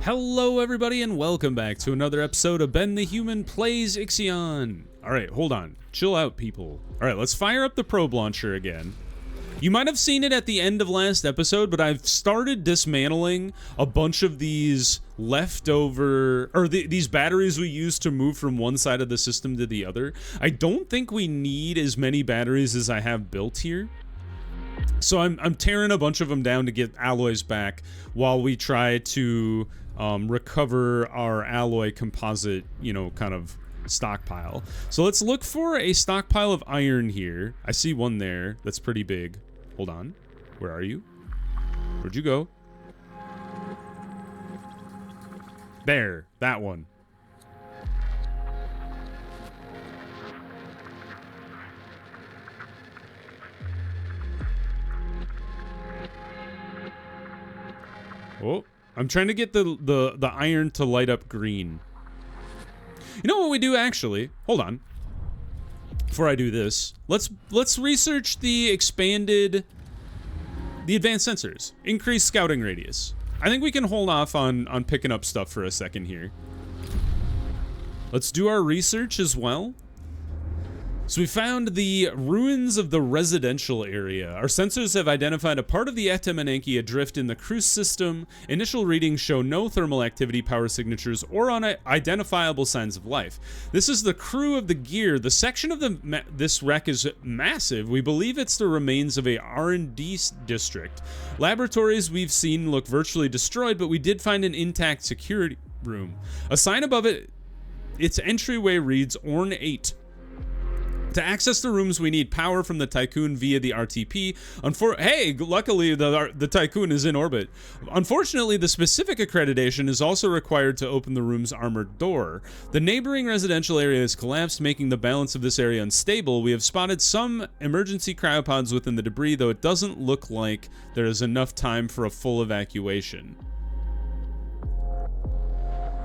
Hello everybody and welcome back to another episode of Ben the Human Plays IXION. Alright, hold on. Chill out, people. Alright, let's fire up the probe launcher again. You might have seen it at the end of last episode, but I've started dismantling a bunch of these leftover, or these batteries we use to move from one side of the system to the other. I don't think we need as many batteries as I have built here. So I'm tearing a bunch of them down to get alloys back while we try to recover our alloy composite, kind of stockpile. So let's look for a stockpile of iron here. I see one there that's pretty big. Hold on. Where are you? Where'd you go? There, that one. Oh, I'm trying to get the iron to light up green. You know what we do actually? Hold on. Before I do this, let's research the advanced sensors. Increased scouting radius. I think we can hold off on picking up stuff for a second here. Let's do our research as well. So we found the ruins of the residential area. Our sensors have identified a part of the Etemenenki adrift in the cruise system. Initial readings show no thermal activity, power signatures, or unidentifiable signs of life. This is the crew of the gear. The section of this wreck is massive. We believe it's the remains of a R&D district. Laboratories we've seen look virtually destroyed, but we did find an intact security room. A sign above it, its entryway reads Orn 8. To access the rooms, we need power from the Tiqqun via the RTP. Hey, luckily the Tiqqun is in orbit. Unfortunately, the specific accreditation is also required to open the room's armored door. The neighboring residential area has collapsed, making the balance of this area unstable. We have spotted some emergency cryopods within the debris, though it doesn't look like there is enough time for a full evacuation.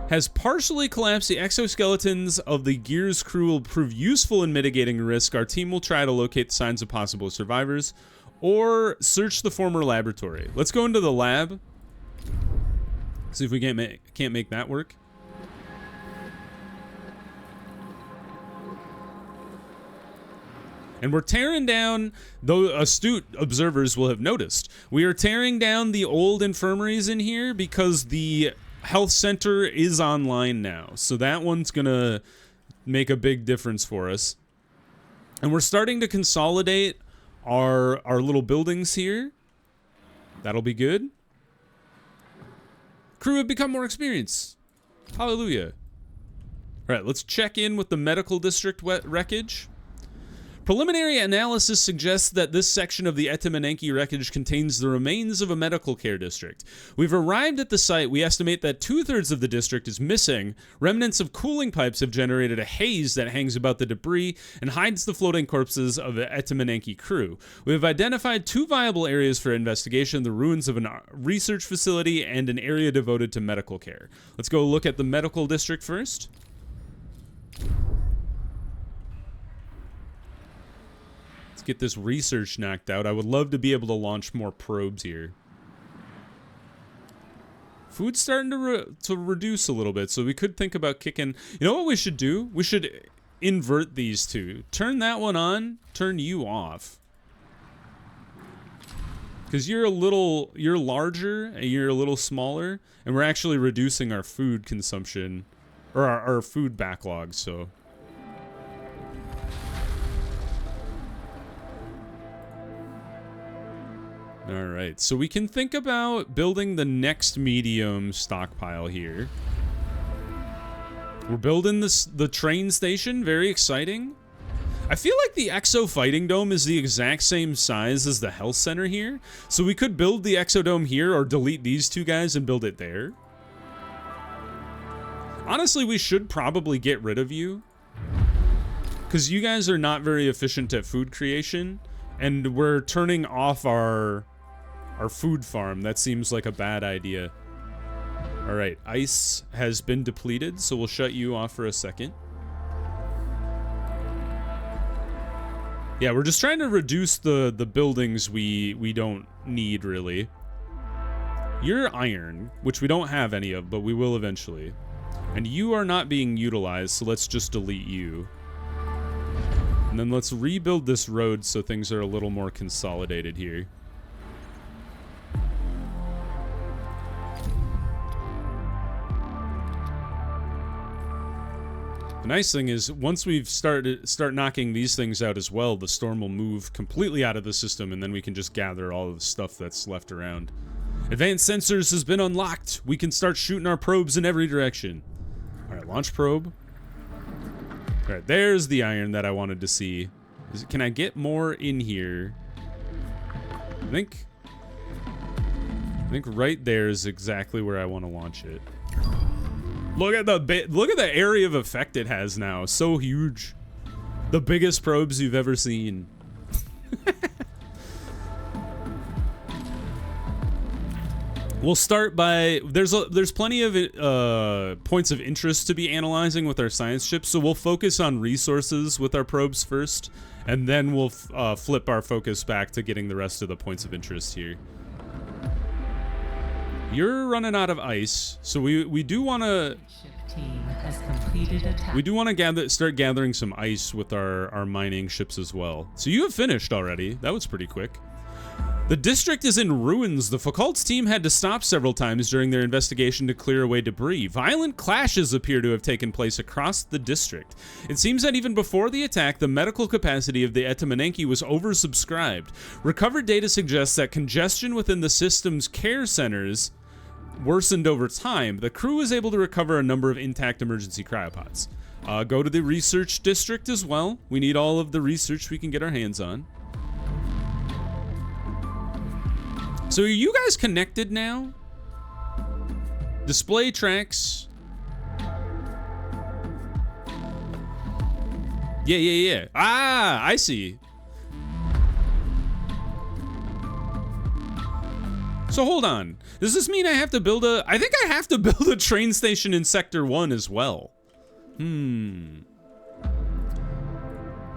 Has partially collapsed. The exoskeletons of the Gear's crew will prove useful in mitigating risk. Our team will try to locate the signs of possible survivors or search the former laboratory. Let's go into the lab. See if we can't make that work. And we're tearing down, though astute observers will have noticed, we are tearing down the old infirmaries in here because the health center is online now, so that one's gonna make a big difference for us. And we're starting to consolidate our little buildings here. That'll be good. Crew have become more experienced. Hallelujah. All right, let's check in with the medical district wreckage. Preliminary analysis suggests that this section of the Etemenenki wreckage contains the remains of a medical care district. We've arrived at the site. We estimate that 2/3 of the district is missing. Remnants of cooling pipes have generated a haze that hangs about the debris and hides the floating corpses of the Etemenenki crew. We have identified 2 viable areas for investigation, the ruins of a research facility and an area devoted to medical care. Let's go look at the medical district first. Get this research knocked out. I would love to be able to launch more probes here. Food's starting to reduce a little bit, so we could think about kicking. You know what we should do? We should invert these two. Turn that one on, turn you off. Because you're larger, and you're a little smaller, and we're actually reducing our food consumption, or our food backlog, so. All right, so we can think about building the next medium stockpile here. We're building the train station, very exciting. I feel like the Exo Fighting Dome is the exact same size as the health center here, so we could build the Exodome here or delete these 2 guys and build it there. Honestly, we should probably get rid of you, because you guys are not very efficient at food creation, and we're turning off our food farm. That seems like a bad idea. All right, ice has been depleted, so we'll shut you off for a second. Yeah, we're just trying to reduce the buildings we don't need, really. You're iron, which we don't have any of, but we will eventually. And you are not being utilized, so let's just delete you. And then let's rebuild this road so things are a little more consolidated here. The nice thing is, once we've start knocking these things out as well, the storm will move completely out of the system, and then we can just gather all of the stuff that's left around. Advanced sensors has been unlocked. We can start shooting our probes in every direction. All right, launch probe. All right, there's the iron that I wanted to see. Can I get more in here? I think right there is exactly where I want to launch it. Look at the area of effect it has now. So huge. The biggest probes you've ever seen. We'll start by there's plenty of points of interest to be analyzing with our science ships, so we'll focus on resources with our probes first, and then we'll flip our focus back to getting the rest of the points of interest here. You're running out of ice, so we do want to start gathering some ice with our mining ships as well. So you have finished already. That was pretty quick. The district is in ruins. The Foucault's team had to stop several times during their investigation to clear away debris. Violent clashes appear to have taken place across the district. It seems that even before the attack, the medical capacity of the Etamanenki was oversubscribed. Recovered data suggests that congestion within the system's care centers worsened over time. The crew was able to recover a number of intact emergency cryopods. Go to the research district as well. We need all of the research we can get our hands on. So are you guys connected now? Display tracks. Yeah. Ah, I see. So hold on. Does this mean I have to build a... I think I have to build a train station in Sector 1 as well. We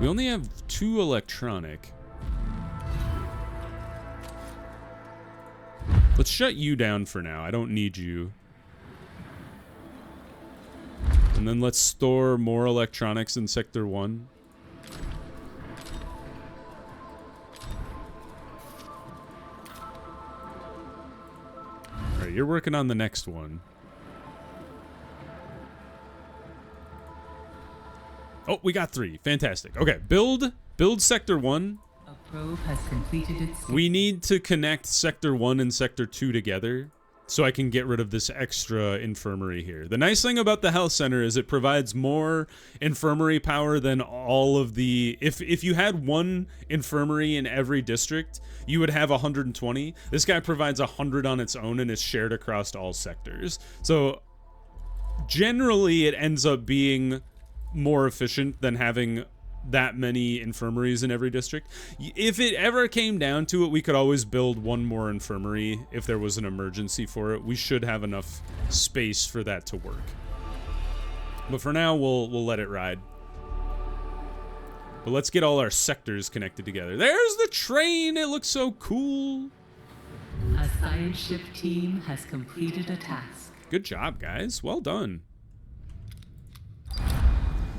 only have 2 electronic. Let's shut you down for now. I don't need you. And then let's store more electronics in Sector 1. Alright, you're working on the next one. Oh, we got 3. Fantastic. Okay, build Sector 1. Probe has completed its... We need to connect Sector 1 and Sector 2 together so I can get rid of this extra infirmary here. The nice thing about the health center is it provides more infirmary power than all of the... If you had 1 infirmary in every district, you would have 120. This guy provides 100 on its own and is shared across all sectors. So generally it ends up being more efficient than having that many infirmaries in every district. If it ever came down to it, we could always build 1 more infirmary if there was an emergency for it. We should have enough space for that to work. But for now, we'll let it ride. But let's get all our sectors connected together. There's the train! It looks so cool! A science ship team has completed a task. Good job, guys. Well done.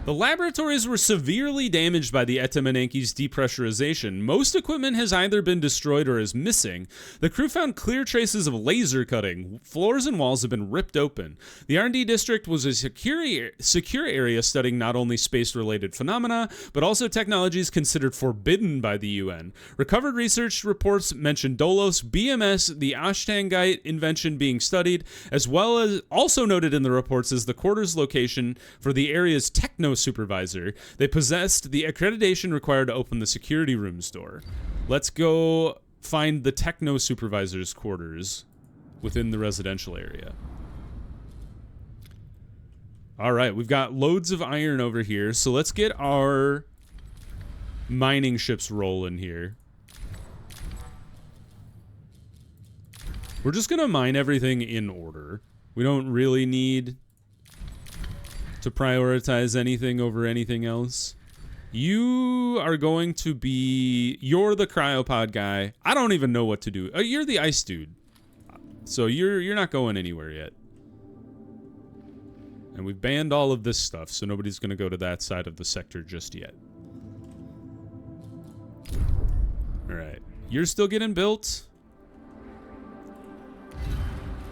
The laboratories were severely damaged by the Etamanenki's depressurization. Most equipment has either been destroyed or is missing. The crew found clear traces of laser cutting. Floors and walls have been ripped open. The R&D district was a secure area studying not only space-related phenomena, but also technologies considered forbidden by the UN. Recovered research reports mention DOLOS, BMS, the Ashtangite invention being studied, as well as also noted in the reports is the quarters location for the area's techno supervisor. They possessed the accreditation required to open the security room's door. Let's go find the techno supervisor's quarters within the residential area. All right, we've got loads of iron over here, so let's get our mining ships rolling here. We're just gonna mine everything in order. We don't really need to prioritize anything over anything else. You are going to be... You're the cryopod guy. I don't even know what to do. Oh, you're the ice dude. So you're not going anywhere yet. And we've banned all of this stuff, so nobody's going to go to that side of the sector just yet. Alright. You're still getting built.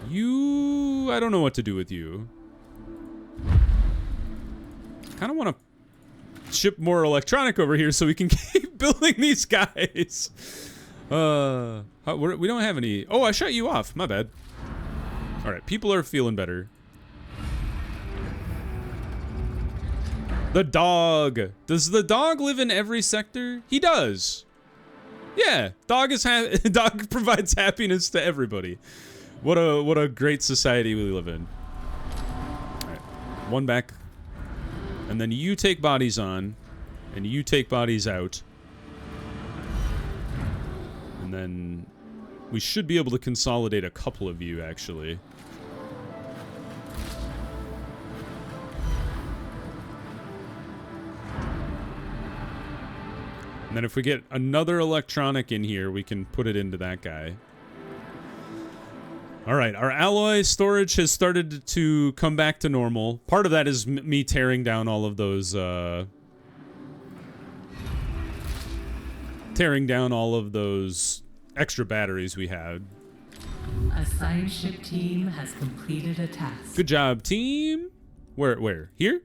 You... I don't know what to do with you. Kind of want to ship more electronic over here so we can keep building these guys. We don't have any... Oh, I shut you off. My bad. Alright, people are feeling better. The dog. Does the dog live in every sector? He does. Yeah, dog provides happiness to everybody. What a great society we live in. All right, one back, and then you take bodies on, and you take bodies out, and then we should be able to consolidate a couple of you actually. And then if we get another electronic in here, we can put it into that guy. All right, our alloy storage has started to come back to normal. Part of that is me tearing down all of those, extra batteries we had. A science ship team has completed a task. Good job, team. Where? Here?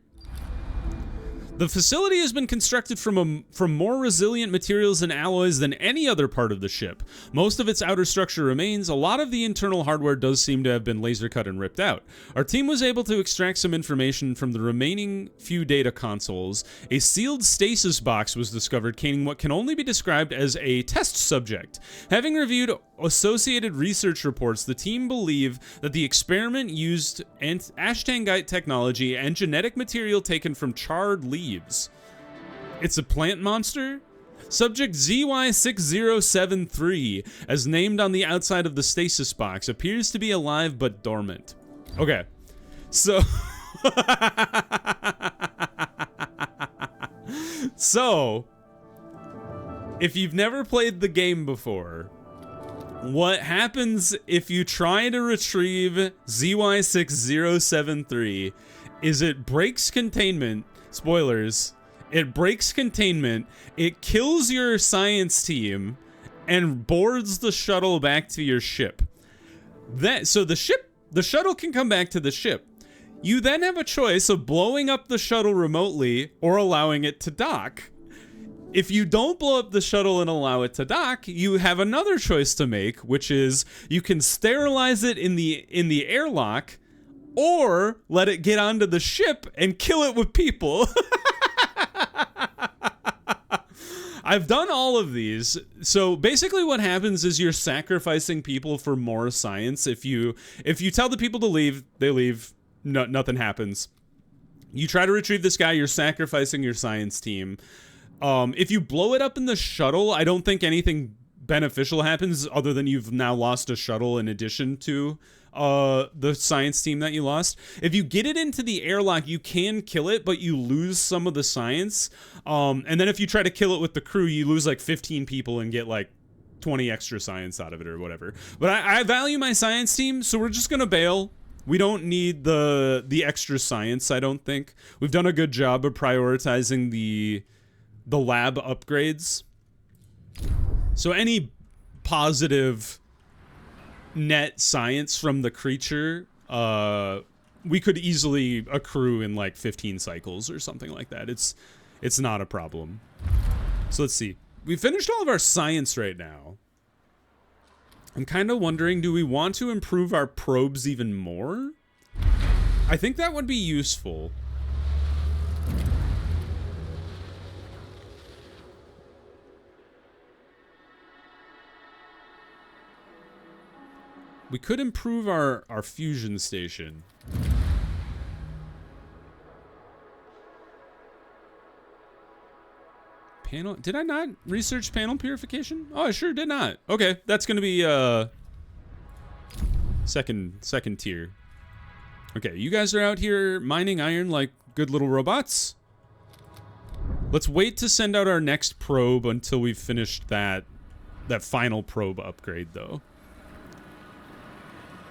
The facility has been constructed from more resilient materials and alloys than any other part of the ship. Most of its outer structure remains. A lot of the internal hardware does seem to have been laser cut and ripped out. Our team was able to extract some information from the remaining few data consoles. A sealed stasis box was discovered containing what can only be described as a test subject. Having reviewed associated research reports, the team believe that the experiment used ashtangite technology and genetic material taken from charred leaves. It's a plant monster? Subject ZY6073, as named on the outside of the stasis box, appears to be alive but dormant. Okay, so... So, if you've never played the game before, what happens if you try to retrieve ZY6073 is it breaks containment. Spoilers. It breaks containment, it kills your science team, and boards the shuttle back to your ship. So the shuttle can come back to the ship. You then have a choice of blowing up the shuttle remotely or allowing it to dock. If you don't blow up the shuttle and allow it to dock, you have another choice to make, which is you can sterilize it in the airlock, or let it get onto the ship and kill it with people. I've done all of these. So basically what happens is you're sacrificing people for more science. If you tell the people to leave, they leave. No, nothing happens. You try to retrieve this guy, you're sacrificing your science team. If you blow it up in the shuttle, I don't think anything beneficial happens other than you've now lost a shuttle in addition to the science team that you lost. If you get it into the airlock, you can kill it, but you lose some of the science. And then if you try to kill it with the crew, you lose like 15 people and get like 20 extra science out of it or whatever. But I value my science team, so we're just gonna bail. We don't need the extra science, I don't think. We've done a good job of prioritizing the lab upgrades. So any positive net science from the creature, we could easily accrue in like 15 cycles or something like that. It's not a problem. So let's see. We finished all of our science right now. I'm kind of wondering, do we want to improve our probes even more? I think that would be useful. We could improve our fusion station. Panel, did I not research panel purification? Oh, I sure did not. Okay, that's gonna be second tier. Okay, you guys are out here mining iron like good little robots. Let's wait to send out our next probe until we've finished that final probe upgrade though.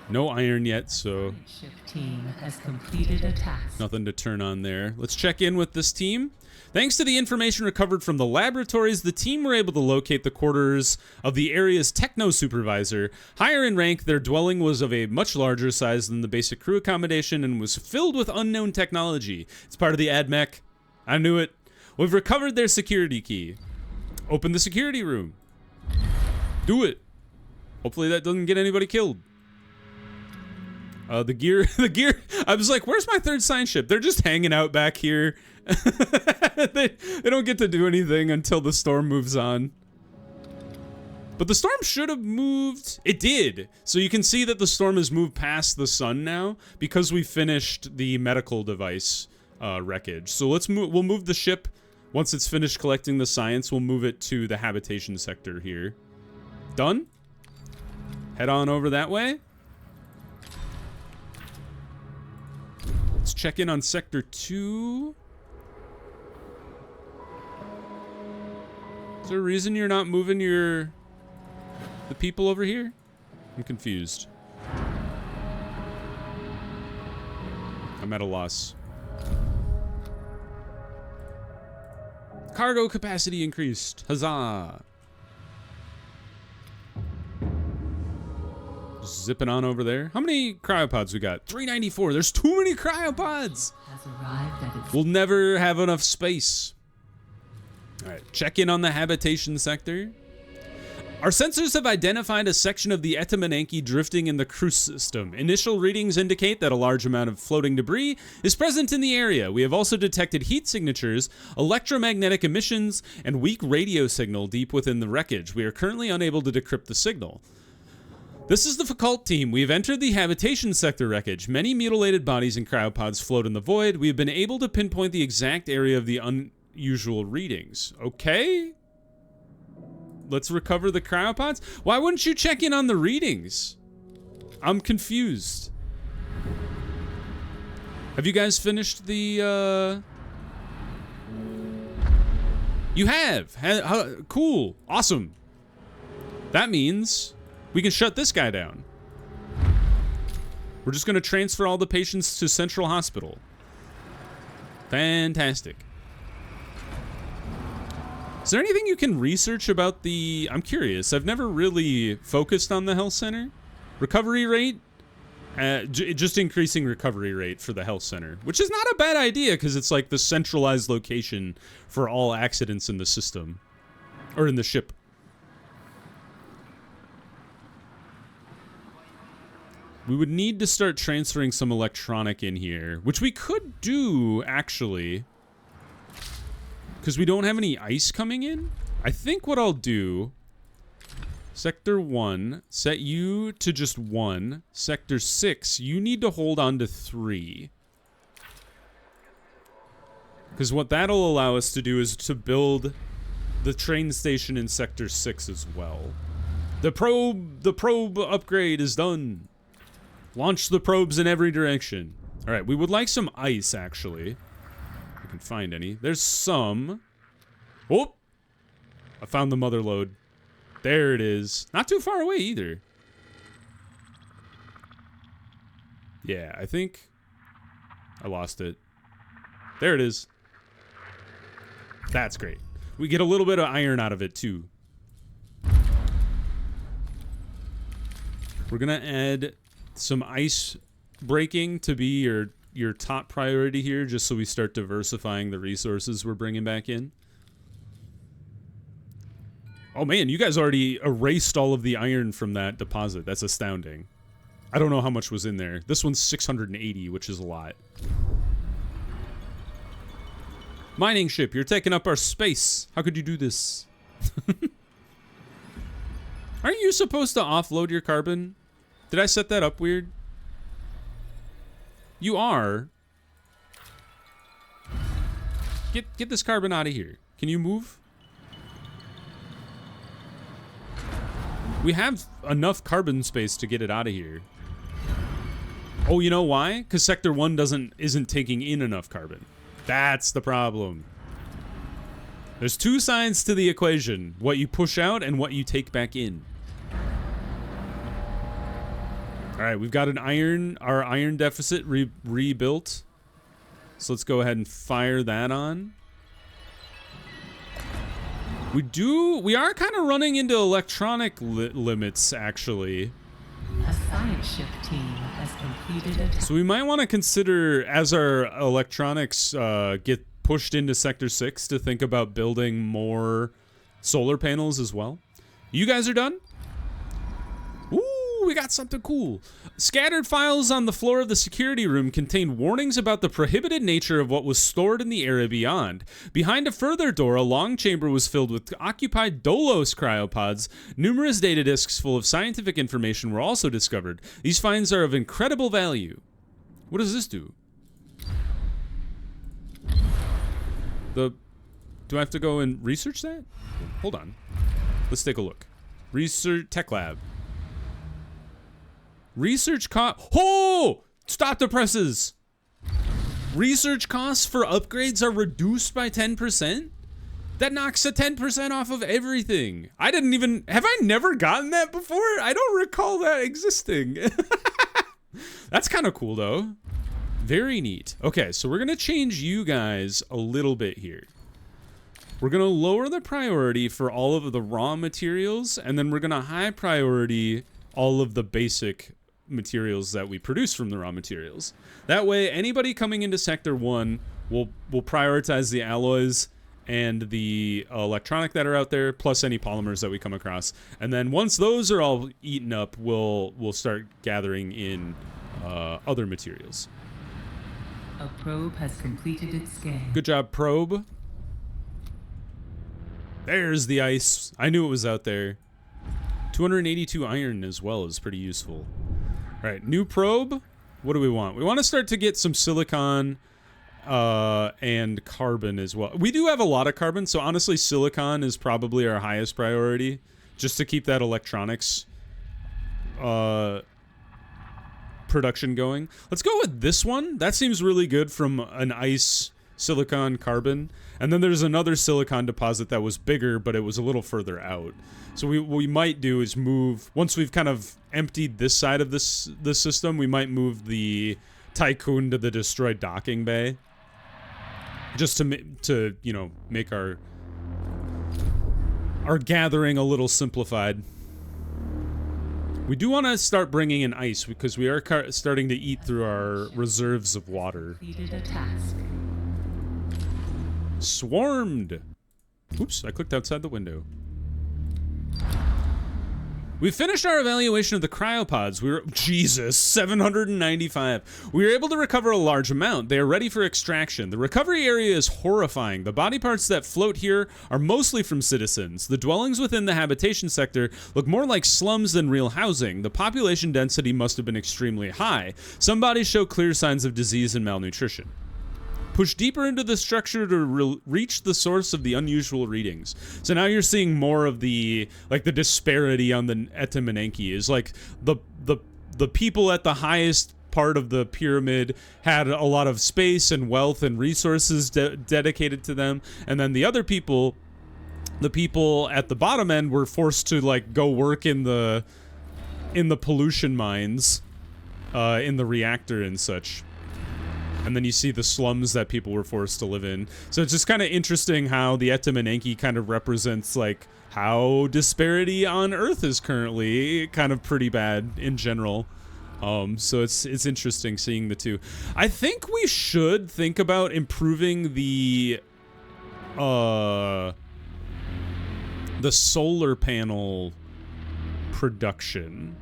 No iron yet, so Ship team has completed a task. nothing to turn on there. Let's check in with this team. Thanks to the information recovered from the laboratories, the team were able to locate the quarters of the area's techno-supervisor. Higher in rank, their dwelling was of a much larger size than the basic crew accommodation and was filled with unknown technology. It's part of the AdMech. I knew it. We've recovered their security key. Open the security room. Do it. Hopefully that doesn't get anybody killed. The gear, I was like, where's my third science ship? They're just hanging out back here. they don't get to do anything until the storm moves on. But the storm should have moved. It did. So you can see that the storm has moved past the sun now because we finished the medical device wreckage. So let's move. We'll move the ship once it's finished collecting the science. We'll move it to the habitation sector here. Done. Head on over that way. Let's check in on Sector 2. Is there a reason you're not moving the people over here? I'm confused. I'm at a loss. Cargo capacity increased. Huzzah! Zipping on over there. How many cryopods we got? 394. There's too many cryopods. Has arrived at its We'll never have enough space. All right, check in on the habitation sector. Our sensors have identified a section of the Etamananki drifting in the cruise system. Initial readings indicate that a large amount of floating debris is present in the area. We have also detected heat signatures, electromagnetic emissions, and weak radio signal deep within the wreckage. We are currently unable to decrypt the signal. This is the Foucault team. We have entered the habitation sector wreckage. Many mutilated bodies and cryopods float in the void. We have been able to pinpoint the exact area of the unusual readings. Okay. Let's recover the cryopods. Why wouldn't you check in on the readings? I'm confused. Have you guys finished the, You have. Cool. Awesome. That means we can shut this guy down. We're just going to transfer all the patients to Central Hospital. Fantastic. Is there anything you can research about the... I'm curious. I've never really focused on the health center. Recovery rate? Just increasing recovery rate for the health center, which is not a bad idea because it's like the centralized location for all accidents in the system. Or in the ship. We would need to start transferring some electronic in here, which we could do, actually. Because we don't have any ice coming in. I think what I'll do... Sector 1, set you to just 1. Sector 6, you need to hold on to 3. Because what that'll allow us to do is to build the train station in Sector 6 as well. The probe upgrade is done. Launch the probes in every direction. All right, we would like some ice, actually. If we can find any. There's some. Oh! I found the mother lode. There it is. Not too far away, either. Yeah, I think I lost it. There it is. That's great. We get a little bit of iron out of it, too. We're going to add some ice breaking to be your top priority here, just so we start diversifying the resources we're bringing back in. Oh man, you guys already erased all of the iron from that deposit. That's astounding. I don't know how much was in there. This one's 680, which is a lot. Mining ship, you're taking up our space. How could you do this? Aren't you supposed to offload your carbon? Did I set that up weird? You are. Get this carbon out of here. Can you move? We have enough carbon space to get it out of here. Oh, you know why? Because Sector 1 isn't taking in enough carbon. That's the problem. There's two sides to the equation. What you push out and what you take back in. All right, we've got our iron deficit rebuilt. So let's go ahead and fire that on. We are kind of running into electronic limits, actually. A science ship team has completed a task. So we might want to consider, as our electronics get pushed into Sector 6, to think about building more solar panels as well. You guys are done? Ooh, we got something cool. Scattered files on the floor of the security room contain warnings about the prohibited nature of what was stored in the area beyond. Behind a further door, a long chamber was filled with occupied DOLOS cryopods. Numerous data disks full of scientific information were also discovered. These finds are of incredible value. What does this do? Do I have to go and research that? Hold on. Let's take a look. Research Tech Lab. Research cost. Oh! Stop the presses! Research costs for upgrades are reduced by 10%? That knocks a 10% off of everything. I didn't even. Have I never gotten that before? I don't recall that existing. That's kind of cool, though. Very neat. Okay, so we're going to change you guys a little bit here. We're going to lower the priority for all of the raw materials, and then we're going to high priority all of the basic materials that we produce from the raw materials. That way, anybody coming into Sector 1 will prioritize the alloys and the electronic that are out there, plus any polymers that we come across. And then once those are all eaten up, we'll start gathering in other materials. A probe has completed its scan. Good job, probe. There's the ice. I knew it was out there. 282 iron as well is pretty useful. All right, new probe. What do we want? We want to start to get some silicon and carbon as well. We do have a lot of carbon, so honestly, silicon is probably our highest priority, just to keep that electronics production going. Let's go with this one. That seems really good from an ice silicon carbon. And then there's another silicon deposit that was bigger, but it was a little further out. So what we might do is move, once we've kind of emptied this side of this system, we might move the Tiqqun to the destroyed docking bay, just to you know, make our gathering a little simplified. We do want to start bringing in ice because we are starting to eat through our reserves of water. Completed a task. Swarmed. Oops, I clicked outside the window. We finished our evaluation of the cryopods. Jesus, 795. We were able to recover a large amount. They are ready for extraction. The recovery area is horrifying. The body parts that float here are mostly from citizens. The dwellings within the habitation sector look more like slums than real housing. The population density must have been extremely high. Some bodies show clear signs of disease and malnutrition. Push deeper into the structure to reach the source of the unusual readings. So now you're seeing more of the disparity on the Etimenenki. Is like the people at the highest part of the pyramid had a lot of space and wealth and resources dedicated to them, and then the other people, the people at the bottom end, were forced to like go work in the pollution mines, in the reactor and such. And then you see the slums that people were forced to live in. So it's just kind of interesting how the Etimenenki kind of represents like how disparity on Earth is currently kind of pretty bad in general. So it's interesting seeing the two. I think we should think about improving the solar panel production.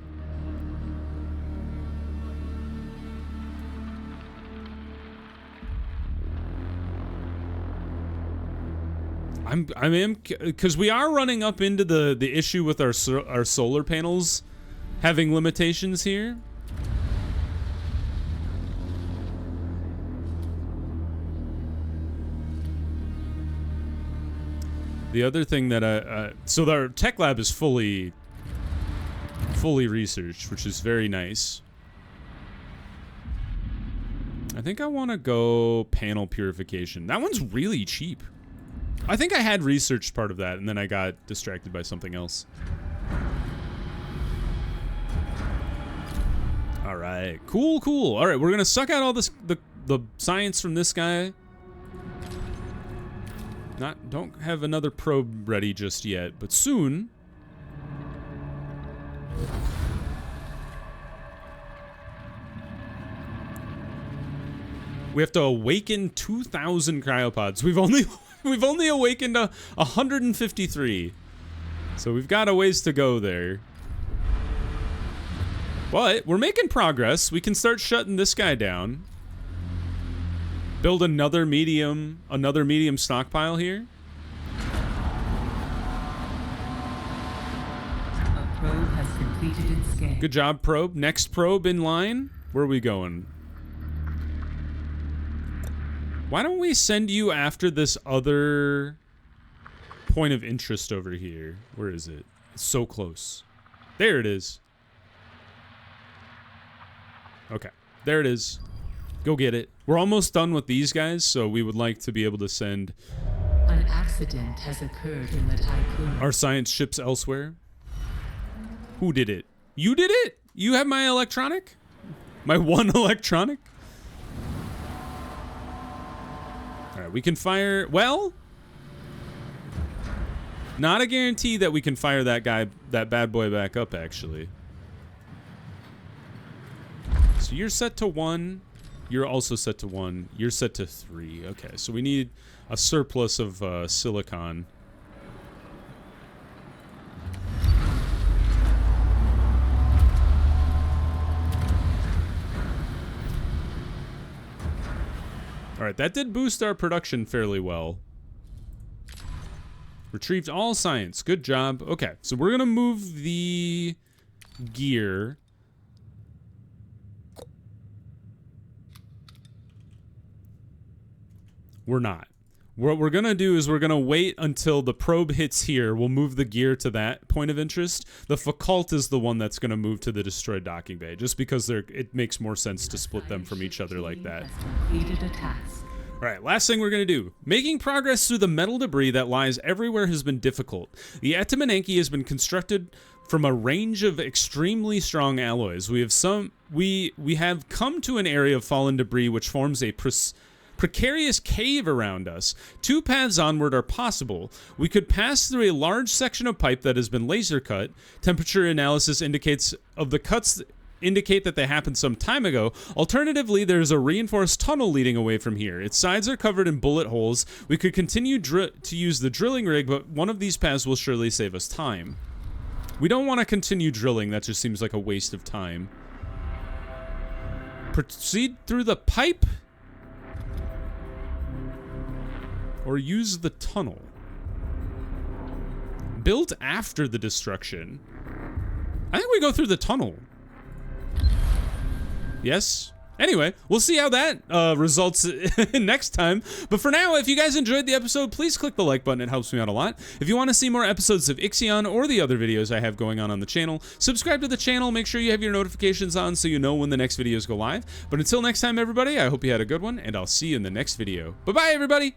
I mean, because we are running up into the issue with our solar panels having limitations here. The other thing that so our tech lab is fully researched, which is very nice. I think I want to go panel purification. That one's really cheap. I think I had researched part of that, and then I got distracted by something else. All right, cool, cool. All right, we're gonna suck out all this the science from this guy. Don't have another probe ready just yet, but soon. We have to awaken 2,000 cryopods. We've only awakened 153. So we've got a ways to go there. But we're making progress. We can start shutting this guy down. Build another medium stockpile here. A probe has completed its scan. Good job, probe. Next probe in line. Where are we going? Why don't we send you after this other point of interest over here? Where is it? It's so close. There it is. Okay, there it is. Go get it. We're almost done with these guys, so we would like to be able to send An accident has occurred in the Tiqqun. our science ships elsewhere. Who did it? You did it? You have my electronic? My one electronic? Alright, we can fire... Well... Not a guarantee that we can fire that guy, that bad boy back up, actually. So you're set to 1. You're also set to 1. You're set to 3. Okay, so we need a surplus of silicon. Alright, that did boost our production fairly well. Retrieved all science. Good job. Okay, so we're gonna move the gear. We're not. What we're gonna do is we're gonna wait until the probe hits here. We'll move the gear to that point of interest. The Foucault is the one that's gonna move to the destroyed docking bay, just because it makes more sense to split them from each other like that. Completed a task. All right, last thing we're gonna do. Making progress through the metal debris that lies everywhere has been difficult. The Etamananki has been constructed from a range of extremely strong alloys. We have come to an area of fallen debris which forms a precarious cave around us. 2 paths onward are possible. We could pass through a large section of pipe that has been laser cut. Temperature analysis indicates of the cuts indicate that they happened some time ago. Alternatively, there's a reinforced tunnel leading away from here. Its sides are covered in bullet holes. We could continue to use the drilling rig, but one of these paths will surely save us time. We don't want to continue drilling. That just seems like a waste of time. Proceed through the pipe? Or use the tunnel. Built after the destruction. I think we go through the tunnel. Yes? Anyway, we'll see how that results next time. But for now, if you guys enjoyed the episode, please click the like button. It helps me out a lot. If you want to see more episodes of IXION or the other videos I have going on the channel, subscribe to the channel. Make sure you have your notifications on so you know when the next videos go live. But until next time, everybody, I hope you had a good one, and I'll see you in the next video. Bye-bye, everybody!